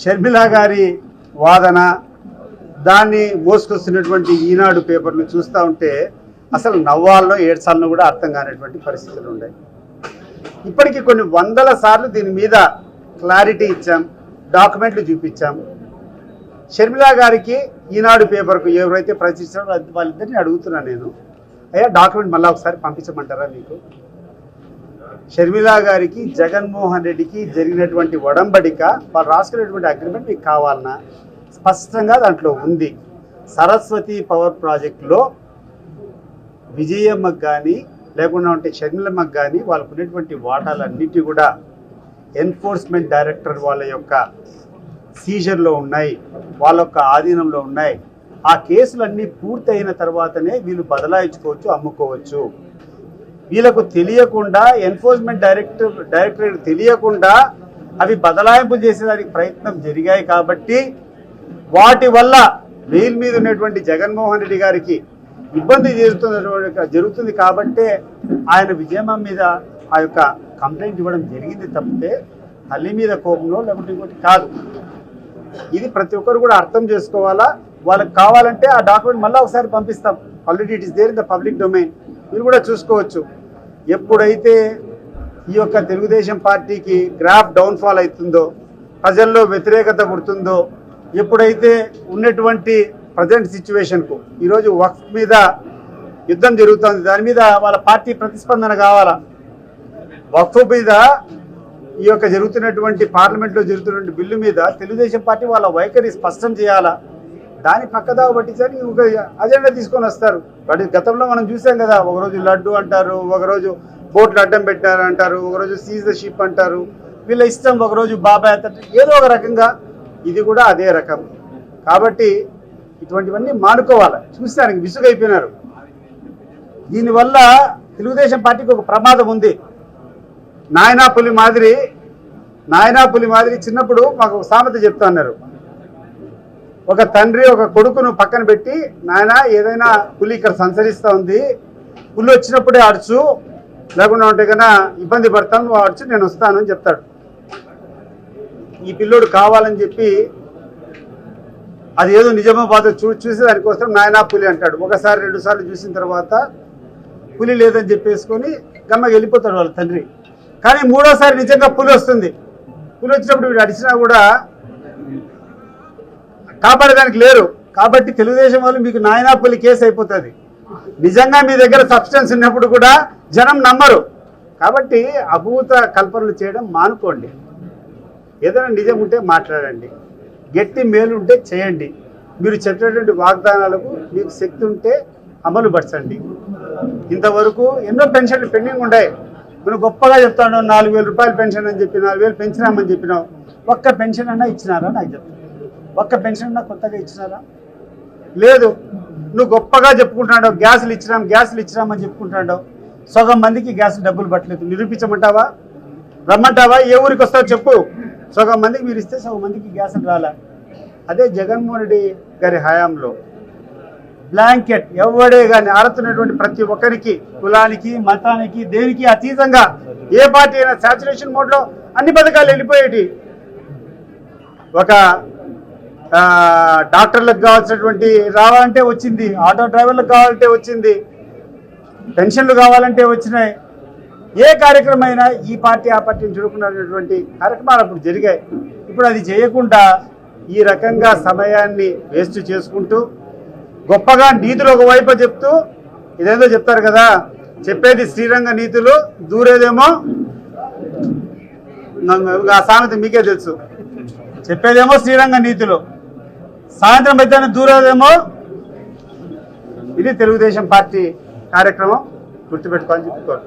షర్మిల గారి వాదన దాన్ని మోసుకొస్తున్నటువంటి ఈనాడు పేపర్లు చూస్తూ ఉంటే అసలు నవ్వాల్లో ఏడ్చాలను కూడా అర్థం కానటువంటి పరిస్థితులు ఉన్నాయి. ఇప్పటికీ కొన్ని వందల సార్లు దీని మీద క్లారిటీ ఇచ్చాం, డాక్యుమెంట్లు చూపించాం. షర్మిల గారికి ఈనాడు పేపర్కు ఎవరైతే ప్రశ్నించారో వాళ్ళిద్దరిని అడుగుతున్నాను నేను, అయ్యా డాక్యుమెంట్ మళ్ళీ ఒకసారి పంపించమంటారా మీకు? షర్మిల గారికి జగన్మోహన్ రెడ్డికి జరిగినటువంటి ఒడంబడిక, వాళ్ళు రాసుకునేటువంటి అగ్రిమెంట్ మీకు కావాలన్నా స్పష్టంగా దాంట్లో ఉంది. సరస్వతి పవర్ ప్రాజెక్టులో విజయమ్మకు కానీ లేకుండా ఉంటే షర్మిలమ్మకు కానీ వాళ్ళకు ఉన్నటువంటి వాటాలన్నిటి కూడా ఎన్ఫోర్స్మెంట్ డైరెక్టర్ వాళ్ళ యొక్క సీజర్లో ఉన్నాయి, వాళ్ళ యొక్క ఆధీనంలో ఉన్నాయి. ఆ కేసులన్నీ పూర్తయిన తర్వాతనే వీళ్ళు బదలాయించుకోవచ్చు, అమ్ముకోవచ్చు. వీళ్ళకు తెలియకుండా, ఎన్ఫోర్స్మెంట్ డైరెక్టరేట్ తెలియకుండా అవి బదలాయింపులు చేసేదానికి ప్రయత్నం జరిగాయి. కాబట్టి వాటి వల్ల బెయిల్ మీద ఉన్నటువంటి జగన్మోహన్ రెడ్డి గారికి ఇబ్బంది జరుగుతుంది. కాబట్టే ఆయన విజయమ్మ మీద ఆ యొక్క కంప్లైంట్ ఇవ్వడం జరిగింది తప్పితే తల్లి మీద కోపంలో లేకుంటే ఇంకోటి కాదు. ఇది ప్రతి ఒక్కరు కూడా అర్థం చేసుకోవాలా. వాళ్ళకి కావాలంటే ఆ డాక్యుమెంట్ మళ్ళీ ఒకసారి పంపిస్తాం. Already it is there in the public domain, మీరు కూడా చూసుకోవచ్చు. ఎప్పుడైతే ఈ యొక్క తెలుగుదేశం పార్టీకి గ్రాఫ్ డౌన్ఫాల్ అవుతుందో, ప్రజల్లో వ్యతిరేకత పుడుతుందో, ఎప్పుడైతే ఉన్నటువంటి ప్రజెంట్ సిచ్యువేషన్కు ఈరోజు వక్ఫ్ మీద యుద్ధం జరుగుతుంది, దాని మీద వాళ్ళ పార్టీ ప్రతిస్పందన కావాలా. వక్ఫ్ మీద ఈ యొక్క జరుగుతున్నటువంటి పార్లమెంట్లో జరుగుతున్నటువంటి బిల్లు మీద తెలుగుదేశం పార్టీ వాళ్ళ వైఖరి స్పష్టం చేయాలా. దాని పక్కదావ పట్టించని ఒక అజెండా తీసుకొని వస్తారు. వాటి గతంలో మనం చూసాం కదా, ఒకరోజు లడ్డు అంటారు, ఒకరోజు బోట్లు అడ్డం పెట్టారు అంటారు, ఒకరోజు సీజ్ ద షిప్ అంటారు. వీళ్ళ ఇష్టం, ఒకరోజు బాబాయ్ అంటారు, ఏదో ఒక రకంగా. ఇది కూడా అదే రకం. కాబట్టి ఇటువంటివన్నీ మానుకోవాలి. చూస్తానికి విసుగైపోయినారు. దీనివల్ల తెలుగుదేశం పార్టీకి ఒక ప్రమాదం ఉంది. నాయనా పులి మాదిరి చిన్నప్పుడు మాకు ఒక సామెత చెప్తా అన్నారు. ఒక తండ్రి ఒక కొడుకును పక్కన పెట్టి, నాయన ఏదైనా పులి ఇక్కడ సంచరిస్తూ ఉంది, పులి వచ్చినప్పుడే అడుచు, లేకుండా ఉంటే కన్నా ఇబ్బంది పడతాను, నువ్వు అడుచు, నేను వస్తాను అని చెప్తాడు. ఈ పిల్లోడు కావాలని చెప్పి అది ఏదో నిజమో బాధ చూసి దానికోసం నాయనా పులి అంటాడు. ఒకసారి 2 సార్లు చూసిన తర్వాత పులి లేదని చెప్పేసుకొని గమ్మకి వెళ్ళిపోతాడు వాళ్ళ తండ్రి. కానీ 3వసారి నిజంగా పులి వస్తుంది. పులి వచ్చినప్పుడు వీడు అడిచినా కూడా కాపాడేదానికి లేరు. కాబట్టి తెలుగుదేశం వాళ్ళు మీకు నాయనా పులి కేసు అయిపోతుంది. నిజంగా మీ దగ్గర సబ్స్టెన్స్ ఉన్నప్పుడు కూడా జనం నమ్మరు. కాబట్టి అభూత కల్పనలు చేయడం మానుకోండి. ఏదైనా నిజం ఉంటే మాట్లాడండి, గట్టి మేలు ఉంటే చేయండి. మీరు చెప్పినటువంటి వాగ్దానాలకు మీకు శక్తి ఉంటే అమలు పరచండి. ఇంతవరకు ఎన్నో పెన్షన్లు పెండింగ్ ఉన్నాయి. మీరు గొప్పగా చెప్తాను, 4,000 రూపాయలు పెన్షన్ అని చెప్పి 4,000 పెంచినామని చెప్పినావు. ఒక్క పెన్షన్ అన్నా ఇచ్చినారా నాకు చెప్తాను? ఒక్క పెన్షన్ అన్నా కొత్తగా ఇచ్చినారా? లేదు. నువ్వు గొప్పగా చెప్పుకుంటున్నావు, గ్యాసులు ఇచ్చినామని చెప్పుకుంటున్నావు. సగం మందికి గ్యాస్ డబ్బులు పట్టలేదు. నిరూపించమంటావా? రమ్మంటావా? ఏ ఊరికి వస్తావు చెప్పు. సగం మందికి మీరు ఇస్తే సగం మందికి గ్యాసులు రాలా. అదే జగన్మోహన్ రెడ్డి గారి హయాంలో బ్లాంకెట్ ఎవడే కానీ ఆరుతున్నటువంటి ప్రతి ఒక్కరికి, కులానికి, మతానికి, దేనికి అతీతంగా ఏ పార్టీ అయినా సాచురేషన్ మోడ్లో అన్ని పథకాలు వెళ్ళిపోయేటి. ఒక డాక్టర్లకు కావాల్సినటువంటి రావాలంటే వచ్చింది, ఆటో డ్రైవర్లకు కావాలంటే వచ్చింది, పెన్షన్లు కావాలంటే వచ్చినాయి. ఏ కార్యక్రమం అయినా ఈ పార్టీ ఆ పార్టీని చూడుకున్నటువంటి కార్యక్రమాలు అప్పుడు జరిగాయి. ఇప్పుడు అది చేయకుండా ఈ రకంగా సమయాన్ని వేస్ట్ చేసుకుంటూ గొప్పగా నీతులు ఒకవైపు చెప్తూ, ఇదేదో చెప్తారు కదా, చెప్పేది శ్రీరంగ నీతులు, దూరేదేమో ఆ సామెత మీకే తెలుసు. చెప్పేదేమో శ్రీరంగ నీతులు, సాయంత్రం అయితే దూరేదేమో. ఇది తెలుగుదేశం పార్టీ కార్యక్రమం, గుర్తుపెట్టుకోవాలని చెప్పుకోవాలి.